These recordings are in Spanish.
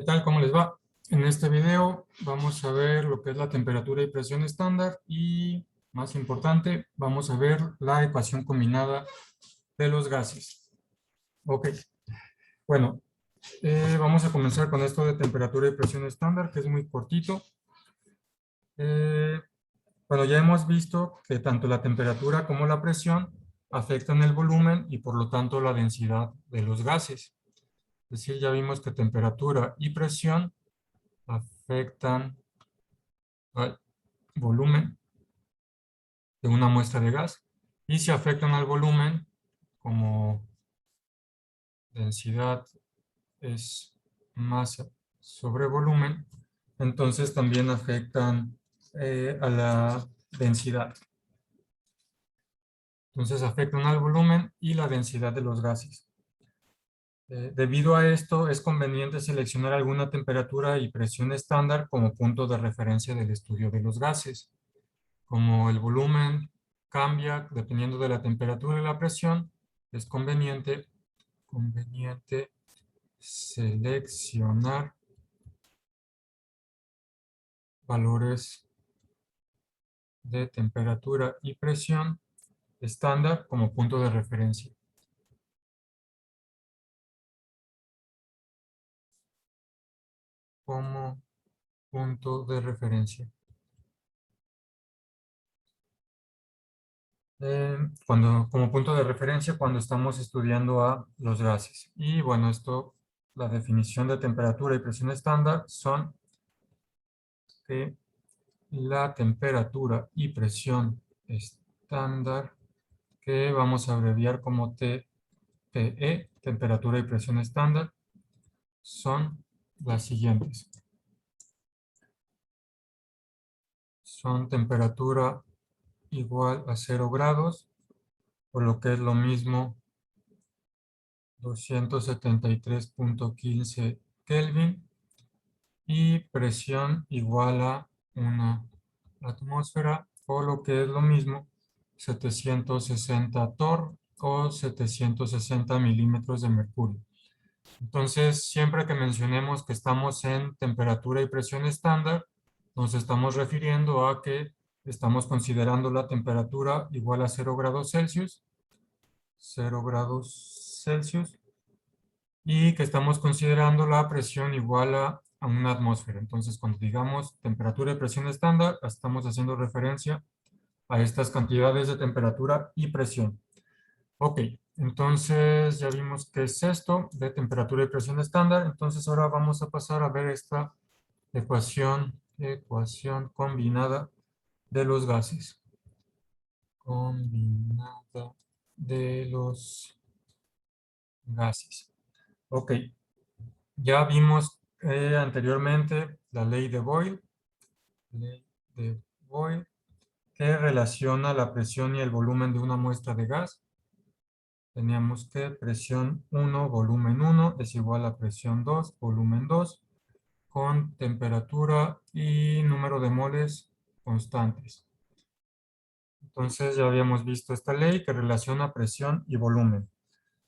¿Qué tal? ¿Cómo les va? En este video vamos a ver lo que es la temperatura y presión estándar y, más importante, vamos a ver la ecuación combinada de los gases. Ok, bueno, vamos a comenzar con esto de temperatura y presión estándar, que es muy cortito. Eh, bueno, ya hemos visto que tanto la temperatura como la presión afectan el volumen y por lo tanto la densidad de los gases. Es decir, ya vimos que temperatura y presión afectan al volumen de una muestra de gas y si afectan al volumen, como densidad es masa sobre volumen, entonces también afectan a la densidad. Entonces afectan al volumen y la densidad de los gases. Debido a esto, es conveniente seleccionar alguna temperatura y presión estándar como punto de referencia del estudio de los gases. Como el volumen cambia dependiendo de la temperatura y la presión, es conveniente seleccionar valores de temperatura y presión estándar como punto de referencia. Como punto de referencia. Como punto de referencia cuando estamos estudiando a los gases. Y bueno, la definición de temperatura y presión estándar son que la temperatura y presión estándar, que vamos a abreviar como TPE, temperatura y presión estándar, son las siguientes. Son temperatura igual a 0 grados, o lo que es lo mismo 273.15 Kelvin, y presión igual a una atmósfera, o lo que es lo mismo 760 torr o 760 milímetros de mercurio. Entonces, siempre que mencionemos que estamos en temperatura y presión estándar, nos estamos refiriendo a que estamos considerando la temperatura igual a 0 grados Celsius, 0 grados Celsius, y que estamos considerando la presión igual a una atmósfera. Entonces, cuando digamos temperatura y presión estándar, estamos haciendo referencia a estas cantidades de temperatura y presión. Ok, entonces ya vimos qué es esto de temperatura y presión estándar. Entonces ahora vamos a pasar a ver esta ecuación combinada de los gases. Combinada de los gases. Ok, ya vimos anteriormente la ley de Boyle, que relaciona la presión y el volumen de una muestra de gas. Teníamos que presión 1, volumen 1 es igual a presión 2, volumen 2, con temperatura y número de moles constantes. Entonces ya habíamos visto esta ley que relaciona presión y volumen.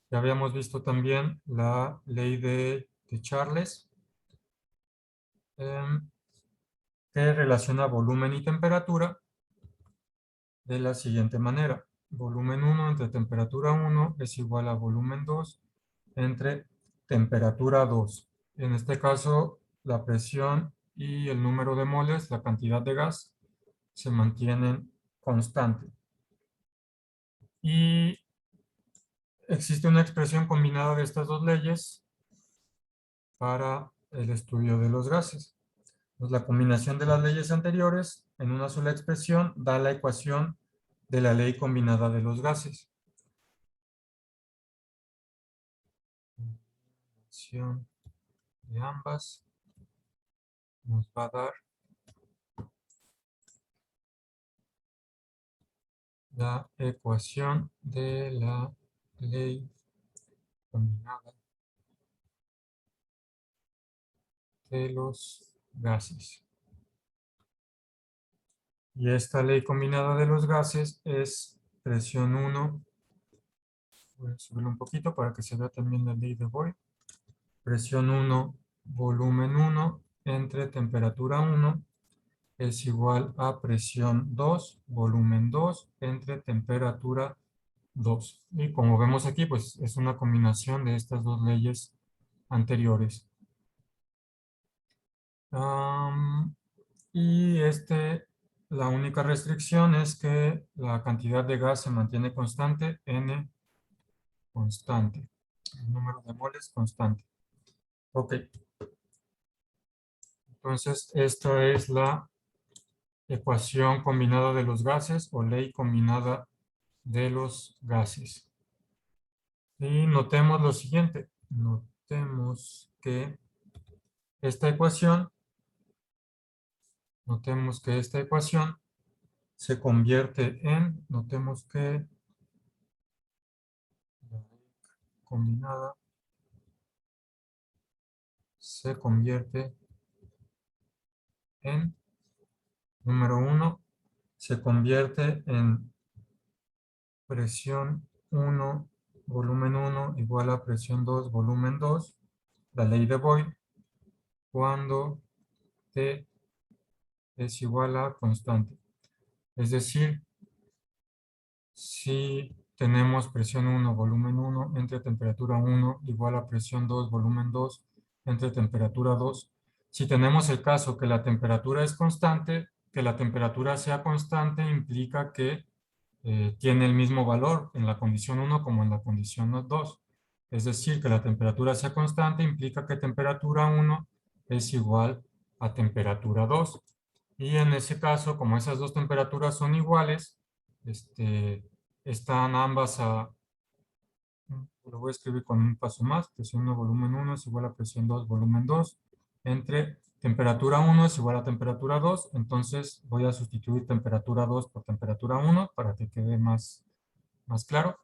Ya habíamos visto también la ley de Charles, que relaciona volumen y temperatura de la siguiente manera. Volumen 1 entre temperatura 1 es igual a volumen 2 entre temperatura 2. En este caso, la presión y el número de moles, la cantidad de gas, se mantienen constantes. Y existe una expresión combinada de estas dos leyes para el estudio de los gases. Pues la combinación de las leyes anteriores en una sola expresión da la ecuación de la ley combinada de los gases. Combinación de ambas nos va a dar la ecuación de la ley combinada de los gases. Y esta ley combinada de los gases es presión 1. Voy a subirlo un poquito para que se vea también la ley de Boyle. Presión 1 volumen 1 entre temperatura 1 es igual a presión 2, volumen 2 entre temperatura 2. Y como vemos aquí, pues es una combinación de estas dos leyes anteriores. Y la única restricción es que la cantidad de gas se mantiene constante, N constante. El número de moles constante. Ok, entonces esta es la ecuación combinada de los gases o ley combinada de los gases. Y notemos lo siguiente. Notemos que esta ecuación se convierte en, notemos que la ley combinada se convierte en, número 1, se convierte en presión 1, volumen 1 igual a presión 2, volumen 2, la ley de Boyle, cuando T es igual a constante. Es decir, si tenemos presión 1, volumen 1 entre temperatura 1 igual a presión 2, volumen 2 entre temperatura 2. Si tenemos el caso que la temperatura es constante, que la temperatura sea constante implica que tiene el mismo valor en la condición 1 como en la condición 2. Es decir, que la temperatura sea constante implica que temperatura 1 es igual a temperatura 2. Y en ese caso, como esas dos temperaturas son iguales, están ambas lo voy a escribir con un paso más, presión 1, volumen 1 es igual a presión 2, volumen 2, entre temperatura 1 es igual a temperatura 2, entonces voy a sustituir temperatura 2 por temperatura 1 para que quede más claro.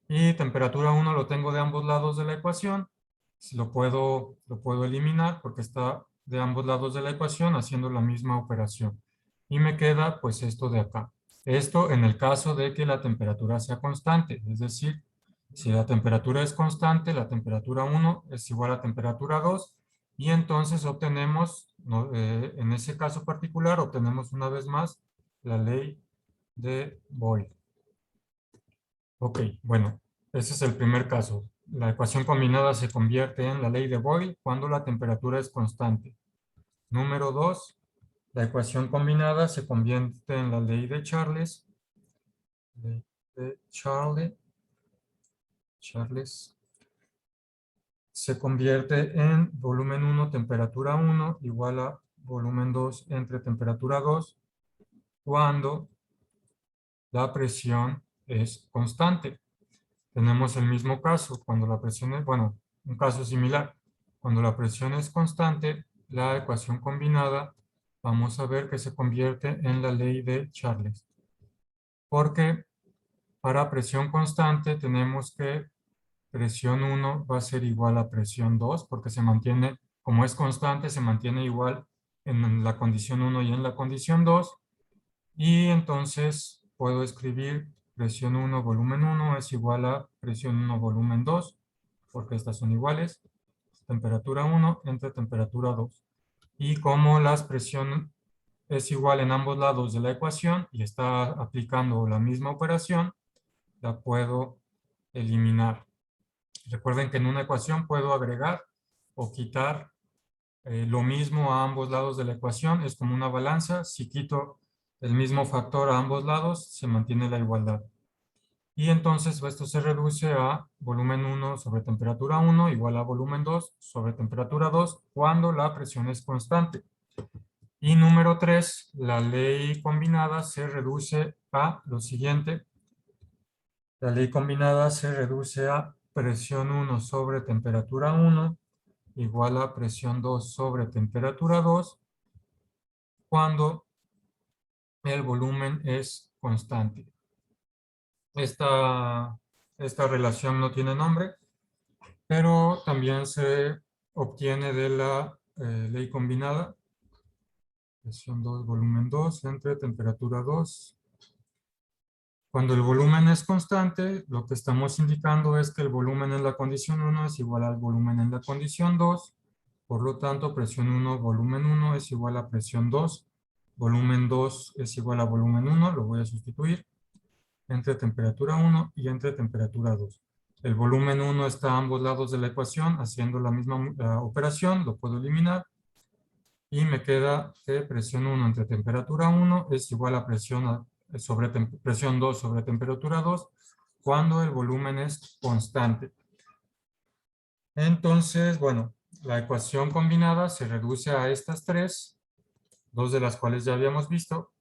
Y temperatura 1 lo tengo de ambos lados de la ecuación, si lo puedo eliminar porque está de ambos lados de la ecuación haciendo la misma operación. Y me queda pues esto de acá. Esto en el caso de que la temperatura sea constante, es decir, si la temperatura es constante, la temperatura 1 es igual a temperatura 2 y entonces obtenemos, en ese caso particular, obtenemos una vez más la ley de Boyle. Ok, bueno, ese es el primer caso. La ecuación combinada se convierte en la ley de Boyle cuando la temperatura es constante. Número 2, la ecuación combinada se convierte en la ley de Charles. Ley de Charles se convierte en volumen 1, temperatura 1, igual a volumen 2 entre temperatura 2, cuando la presión es constante. Tenemos el mismo caso, cuando la presión es, bueno, un caso similar. Cuando la presión es constante, la ecuación combinada, vamos a ver que se convierte en la ley de Charles. Porque para presión constante tenemos que presión 1 va a ser igual a presión 2, porque se mantiene, como es constante, se mantiene igual en la condición 1 y en la condición 2. Y entonces puedo escribir presión 1, volumen 1 es igual a presión 1, volumen 2, porque estas son iguales. Temperatura 1 entre temperatura 2. Y como la expresión es igual en ambos lados de la ecuación y está aplicando la misma operación, la puedo eliminar. Recuerden que en una ecuación puedo agregar o quitar lo mismo a ambos lados de la ecuación. Es como una balanza. Si quito el mismo factor a ambos lados, se mantiene la igualdad. Y entonces esto se reduce a volumen 1 sobre temperatura 1 igual a volumen 2 sobre temperatura 2 cuando la presión es constante. Y número 3, la ley combinada se reduce a lo siguiente. La ley combinada se reduce a presión 1 sobre temperatura 1 igual a presión 2 sobre temperatura 2 cuando el volumen es constante. Esta relación no tiene nombre, pero también se obtiene de la ley combinada. Presión 2, volumen 2 entre temperatura 2. Cuando el volumen es constante, lo que estamos indicando es que el volumen en la condición 1 es igual al volumen en la condición 2 Por lo tanto, presión 1, volumen 1 es igual a presión 2. Volumen 2 es igual a volumen 1, lo voy a sustituir, entre temperatura 1 y entre temperatura 2. El volumen 1 está a ambos lados de la ecuación, haciendo la misma operación, lo puedo eliminar. Y me queda que presión 1 entre temperatura 1 es igual a presión 2 sobre temperatura 2 cuando el volumen es constante. Entonces, bueno, la ecuación combinada se reduce a estas tres, dos de las cuales ya habíamos visto,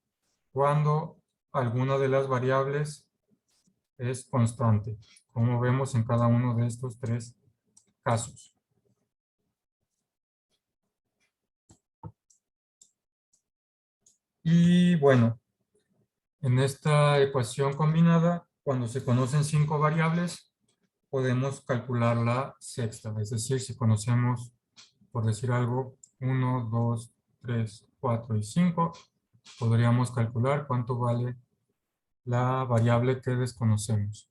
cuando alguna de las variables es constante, como vemos en cada uno de estos tres casos. Y bueno, en esta ecuación combinada, cuando se conocen 5 variables, podemos calcular la sexta. Es decir, si conocemos, por decir algo, 1, 2, 3, 4 y 5, podríamos calcular cuánto vale la variable que desconocemos.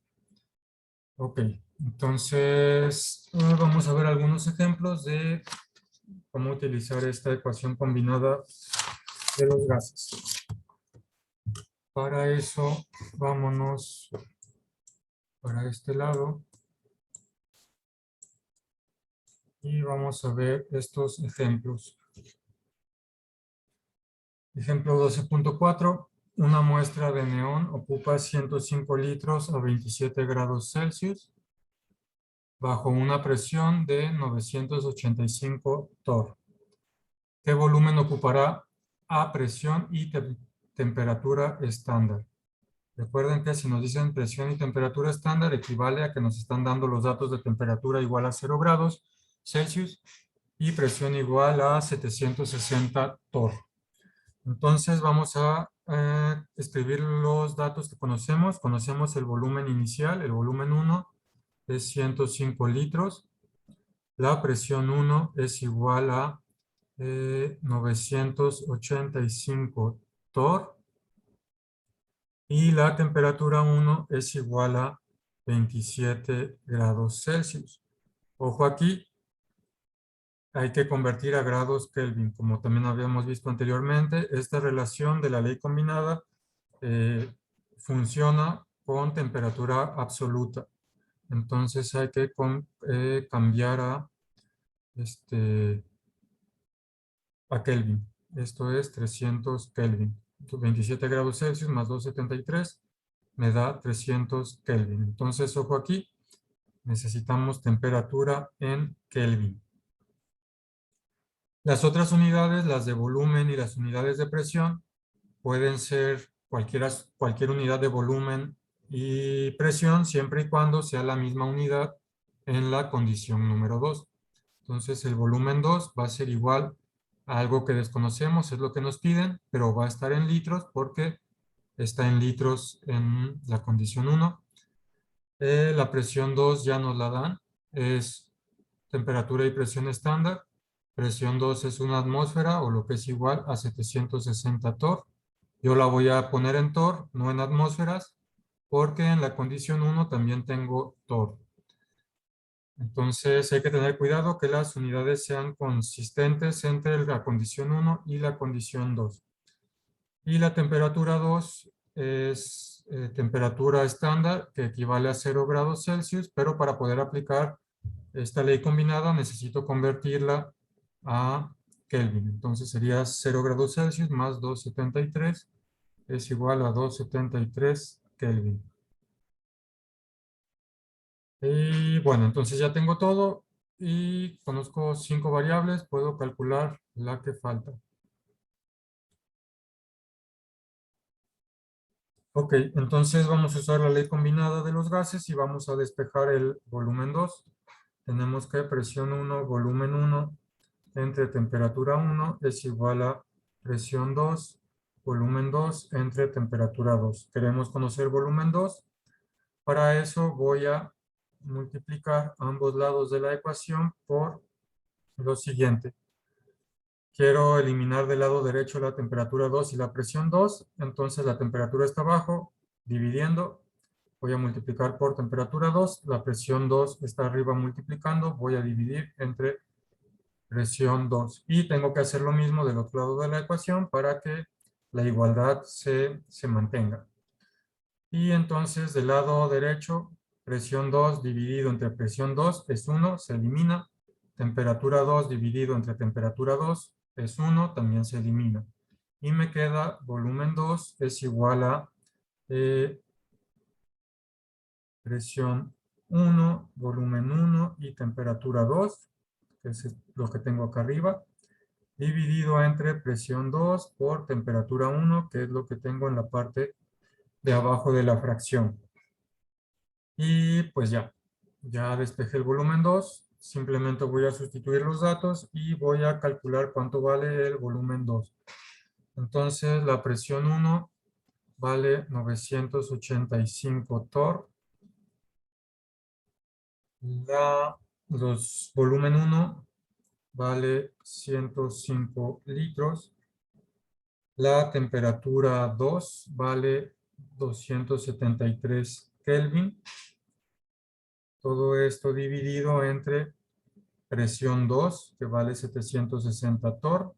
Ok, entonces vamos a ver algunos ejemplos de cómo utilizar esta ecuación combinada de los gases. Para eso, vámonos para este lado y vamos a ver estos ejemplos. Ejemplo 12.4. Una muestra de neón ocupa 105 litros a 27 grados Celsius bajo una presión de 985 torr. ¿Qué volumen ocupará a presión y temperatura estándar? Recuerden que si nos dicen presión y temperatura estándar equivale a que nos están dando los datos de temperatura igual a 0 grados Celsius y presión igual a 760 torr. Entonces vamos a escribir los datos que conocemos. Conocemos el volumen inicial, el volumen 1 es 105 litros. La presión 1 es igual a 985 torr. Y la temperatura 1 es igual a 27 grados Celsius. Ojo aquí, hay que convertir a grados Kelvin, como también habíamos visto anteriormente. Esta relación de la ley combinada funciona con temperatura absoluta. Entonces hay que cambiar a Kelvin. Esto es 300 Kelvin. 27 grados Celsius más 273 me da 300 Kelvin. Entonces, ojo aquí, necesitamos temperatura en Kelvin. Las otras unidades, las de volumen y las unidades de presión, pueden ser cualquier unidad de volumen y presión, siempre y cuando sea la misma unidad en la condición número 2. Entonces, el volumen 2 va a ser igual a algo que desconocemos, es lo que nos piden, pero va a estar en litros porque está en litros en la condición 1. La presión 2 ya nos la dan, es temperatura y presión estándar. Presión 2 es una atmósfera o lo que es igual a 760 torr. Yo la voy a poner en torr, no en atmósferas, porque en la condición 1 también tengo torr. Entonces hay que tener cuidado que las unidades sean consistentes entre la condición 1 y la condición 2. Y la temperatura 2 es temperatura estándar, que equivale a 0 grados Celsius, pero para poder aplicar esta ley combinada necesito convertirla a Kelvin. Entonces sería 0 grados Celsius más 273 es igual a 273 Kelvin. Y bueno, entonces ya tengo todo y conozco 5 variables, puedo calcular la que falta. Ok, entonces vamos a usar la ley combinada de los gases y vamos a despejar el volumen 2. Tenemos que presión 1, volumen 1, entre temperatura 1 es igual a presión 2, volumen 2 entre temperatura 2. Queremos conocer volumen 2. Para eso voy a multiplicar ambos lados de la ecuación por lo siguiente. Quiero eliminar del lado derecho la temperatura 2 y la presión 2. Entonces la temperatura está abajo, dividiendo. Voy a multiplicar por temperatura 2. La presión 2 está arriba multiplicando. Voy a dividir entre presión 2. Y tengo que hacer lo mismo del otro lado de la ecuación para que la igualdad se mantenga. Y entonces del lado derecho, presión 2 dividido entre presión 2 es 1, se elimina. Temperatura 2 dividido entre temperatura 2 es 1, también se elimina. Y me queda volumen 2 es igual a presión 1, volumen 1 y temperatura 2, que es lo que tengo acá arriba, dividido entre presión 2 por temperatura 1, que es lo que tengo en la parte de abajo de la fracción. Y pues ya despejé el volumen 2, simplemente voy a sustituir los datos y voy a calcular cuánto vale el volumen 2. Entonces la presión 1 vale 985 torr. Los volumen 1 vale 105 litros. La temperatura 2 vale 273 Kelvin. Todo esto dividido entre presión 2, que vale 760 torr.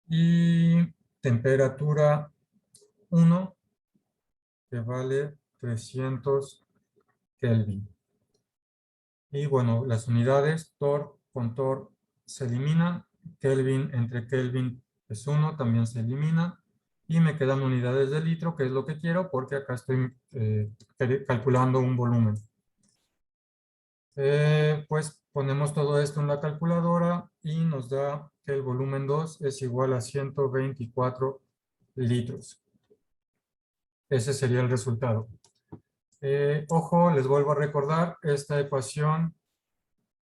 Y temperatura 1, que vale 300 Kelvin. Y bueno, las unidades, torr con torr se eliminan. Kelvin entre Kelvin es 1, también se elimina. Y me quedan unidades de litro, que es lo que quiero, porque acá estoy calculando un volumen. Pues ponemos todo esto en la calculadora y nos da que el volumen 2 es igual a 124 litros. Ese sería el resultado. Ojo, les vuelvo a recordar esta ecuación,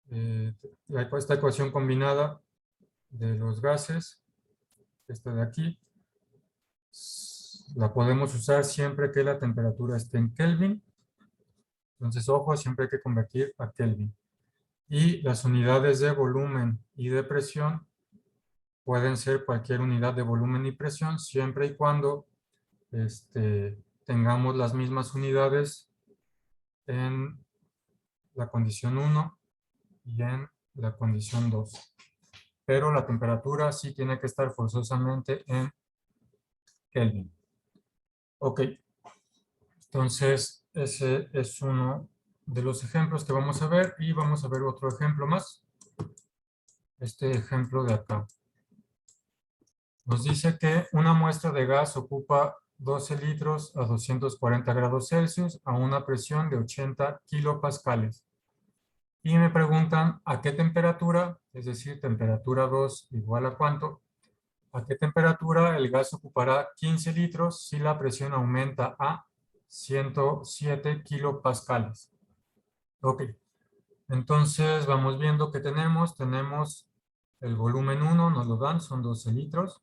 esta ecuación combinada de los gases, esta de aquí, la podemos usar siempre que la temperatura esté en Kelvin. Entonces, ojo, siempre hay que convertir a Kelvin. Y las unidades de volumen y de presión pueden ser cualquier unidad de volumen y presión, siempre y cuando tengamos las mismas unidades en la condición 1 y en la condición 2. Pero la temperatura sí tiene que estar forzosamente en Kelvin. Ok, entonces ese es uno de los ejemplos que vamos a ver y vamos a ver otro ejemplo más. Este ejemplo de acá. Nos dice que una muestra de gas ocupa 12 litros a 240 grados Celsius a una presión de 80 kilopascales. Y me preguntan a qué temperatura, es decir, temperatura 2 igual a cuánto, a qué temperatura el gas ocupará 15 litros si la presión aumenta a 107 kilopascales. Ok, entonces vamos viendo que tenemos el volumen 1, nos lo dan, son 12 litros.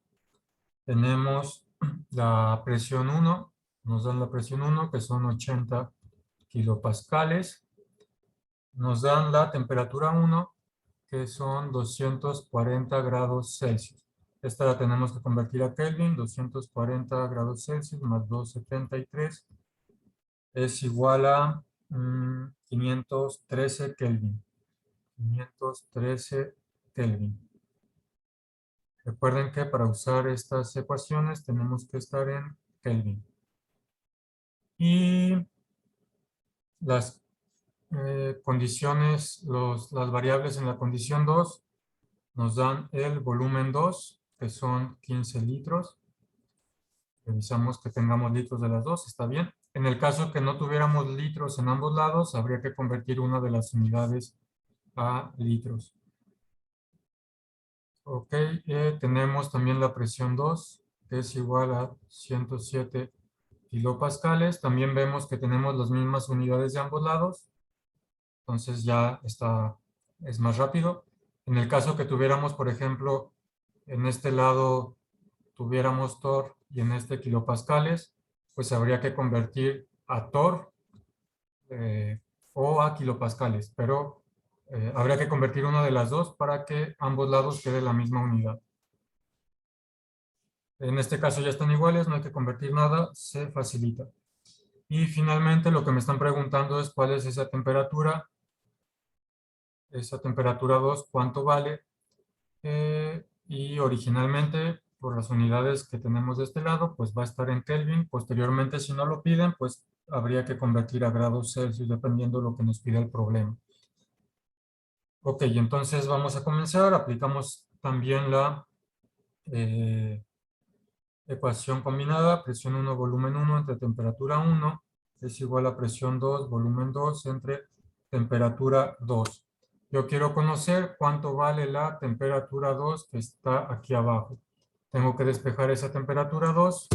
Tenemos la presión 1, nos dan la presión 1, que son 80 kilopascales. Nos dan la temperatura 1, que son 240 grados Celsius. Esta la tenemos que convertir a Kelvin, 240 grados Celsius más 273 es igual a 513 Kelvin. 513 Kelvin. Recuerden que para usar estas ecuaciones tenemos que estar en Kelvin. Y las condiciones, las variables en la condición 2 nos dan el volumen 2, que son 15 litros. Revisamos que tengamos litros de las dos, está bien. En el caso que no tuviéramos litros en ambos lados, habría que convertir una de las unidades a litros. Ok, tenemos también la presión 2, que es igual a 107 kilopascales. También vemos que tenemos las mismas unidades de ambos lados. Entonces ya es más rápido. En el caso que tuviéramos, por ejemplo, en este lado tuviéramos torr y en este kilopascales, pues habría que convertir a torr o a kilopascales, pero habría que convertir una de las dos para que ambos lados quede la misma unidad. En este caso ya están iguales, no hay que convertir nada, se facilita. Y finalmente lo que me están preguntando es cuál es esa temperatura esa temperatura 2 cuánto vale. Y originalmente, por las unidades que tenemos de este lado, pues va a estar en Kelvin. Posteriormente, si no lo piden, pues habría que convertir a grados Celsius dependiendo de lo que nos pida el problema. Ok, entonces vamos a comenzar. Aplicamos también la ecuación combinada, presión 1, volumen 1 entre temperatura 1 es igual a presión 2, volumen 2 entre temperatura 2. Yo quiero conocer cuánto vale la temperatura 2 que está aquí abajo. Tengo que despejar esa temperatura 2.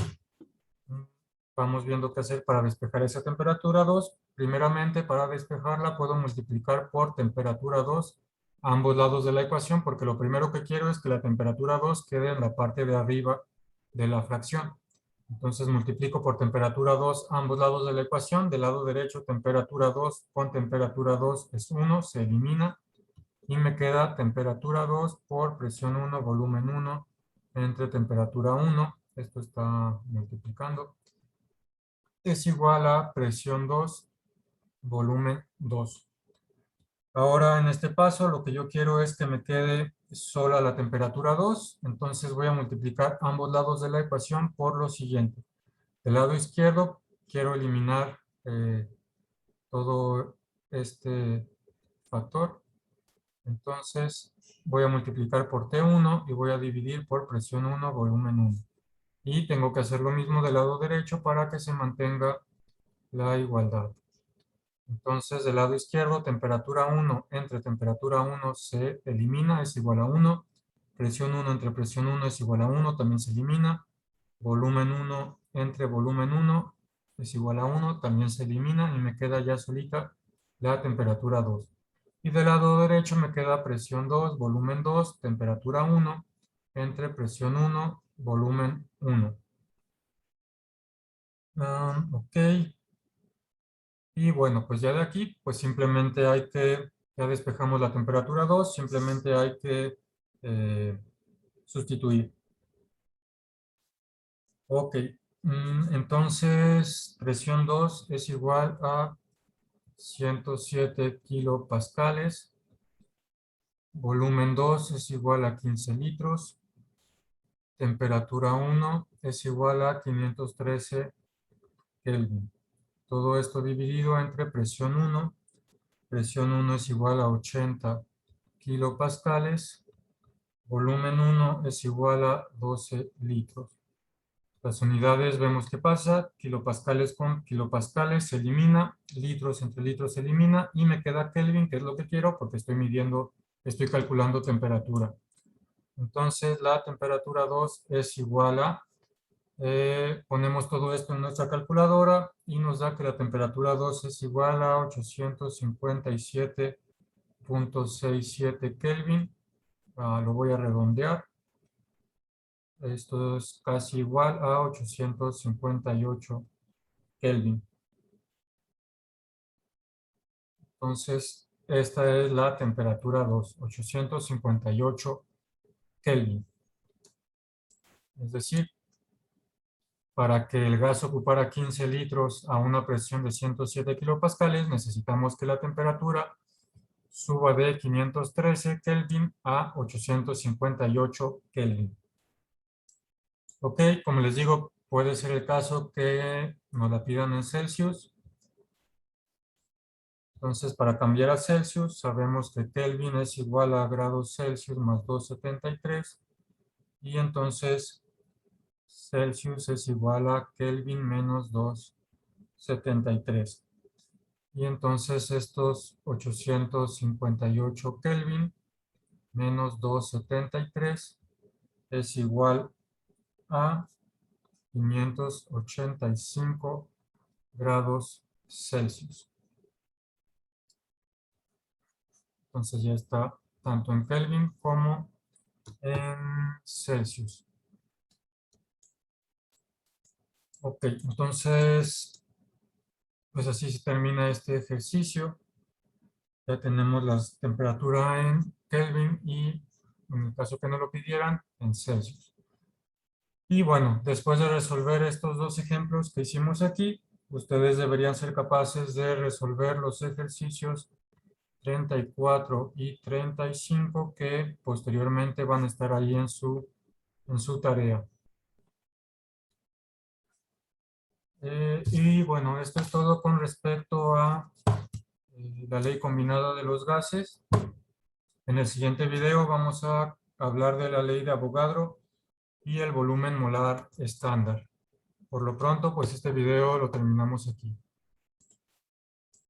Vamos viendo qué hacer para despejar esa temperatura 2. Primeramente, para despejarla, puedo multiplicar por temperatura 2 a ambos lados de la ecuación, porque lo primero que quiero es que la temperatura 2 quede en la parte de arriba de la fracción. Entonces, multiplico por temperatura 2 a ambos lados de la ecuación. Del lado derecho, temperatura 2 con temperatura 2 es 1, se elimina. Y me queda temperatura 2 por presión 1, volumen 1, entre temperatura 1. Esto está multiplicando es igual a presión 2, volumen 2. Ahora en este paso lo que yo quiero es que me quede sola la temperatura 2, entonces voy a multiplicar ambos lados de la ecuación por lo siguiente. Del lado izquierdo quiero eliminar todo este factor, entonces voy a multiplicar por T1 y voy a dividir por presión 1, volumen 1. Y tengo que hacer lo mismo del lado derecho para que se mantenga la igualdad. Entonces, del lado izquierdo, temperatura 1 entre temperatura 1 se elimina, es igual a 1. Presión 1 entre presión 1 es igual a 1, también se elimina. Volumen 1 entre volumen 1 es igual a 1, también se elimina y me queda ya solita la temperatura 2. Y del lado derecho me queda presión 2, volumen 2, temperatura 1 entre presión 1, volumen 1. Ok. Y bueno, pues ya de aquí, pues simplemente hay que, ya despejamos la temperatura 2, simplemente hay que sustituir. Ok, entonces presión 2 es igual a 107 kilopascales, volumen 2 es igual a 15 litros, temperatura 1 es igual a 513 Kelvin. Todo esto dividido entre presión 1. Presión 1 es igual a 80 kilopascales. Volumen 1 es igual a 12 litros. Las unidades vemos qué pasa. Kilopascales con kilopascales se elimina. Litros entre litros se elimina. Y me queda Kelvin, que es lo que quiero porque estoy midiendo, estoy calculando temperatura. Entonces la temperatura 2 es igual a ponemos todo esto en nuestra calculadora y nos da que la temperatura 2 es igual a 857.67 Kelvin. Lo voy a redondear. Esto es casi igual a 858 Kelvin. Entonces, esta es la temperatura 2, 858 Kelvin. Es decir, para que el gas ocupara 15 litros a una presión de 107 kilopascales, necesitamos que la temperatura suba de 513 Kelvin a 858 Kelvin. Ok, como les digo, puede ser el caso que nos la pidan en Celsius. Entonces, para cambiar a Celsius, sabemos que Kelvin es igual a grados Celsius más 273. Y entonces, Celsius es igual a Kelvin menos 273. Y entonces estos 858 Kelvin menos 273 es igual a 585 grados Celsius. Entonces ya está tanto en Kelvin como en Celsius. Ok, entonces, pues así se termina este ejercicio. Ya tenemos la temperatura en Kelvin y, en el caso que no lo pidieran, en Celsius. Y bueno, después de resolver estos dos ejemplos que hicimos aquí, ustedes deberían ser capaces de resolver los ejercicios 34 y 35 que posteriormente van a estar ahí en su tarea. Y bueno, esto es todo con respecto a la ley combinada de los gases. En el siguiente video vamos a hablar de la ley de Avogadro y el volumen molar estándar. Por lo pronto, pues este video lo terminamos aquí.